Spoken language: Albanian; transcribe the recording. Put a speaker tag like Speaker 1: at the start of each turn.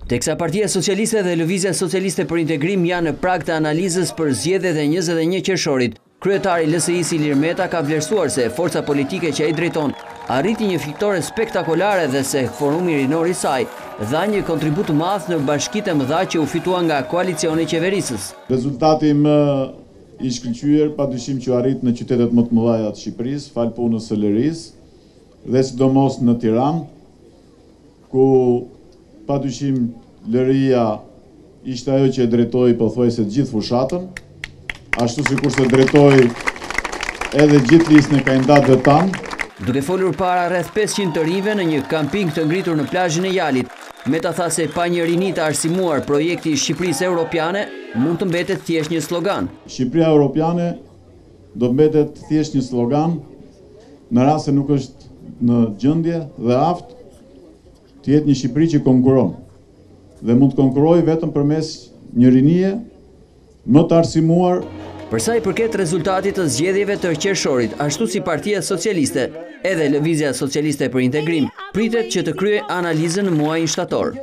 Speaker 1: Teksa Partia Socialiste dhe Lëvizja Socialiste për Integrim janë në prag të analizës për zgjedhjet e 21 qershorit, kryetari LSI-s Ilir Meta ka vlerësuar se forca politike që ai drejton arriti një fitore spektakolare dhe se forumi rinor i saj dha një kontribut të madh në bashkitë e mëdha që u fituan nga koalicioni qeverisës.
Speaker 2: Rezultati më i shkëlqyer padyshim që arrit në qytetet më të mëdha të Shqipërisë, fal punës së Lërisë dhe sidomos në Tiranë, ku padyshim Lëria ishte ajo që e drejtoi pothuajse gjithë fushatën, ashtu sikurse drejtoi edhe gjithë listën e kandidatëve tanë.
Speaker 1: Duke folur para rreth 500 të rinjve në një kamping të ngritur në plazhin e Jalit, Meta tha se pa një rini të arsimuar projekti i Shqipërisë Europiane mund të mbetet thjesht një slogan.
Speaker 2: Shqipëria Europiane do mbetet thjesht një slogan në rast se nuk është në gjendje dhe aft të jetë një Shqipëri që konkuron dhe mund të konkurojë vetëm përmes një rinie më të arsimuar.
Speaker 1: Për sa i përket rezultatit të zgjedhjeve të qershorit, ashtu si Partia Socialiste, edhe Lëvizja Socialiste për Integrim pritet që të kryejë analizën në muajin shtator.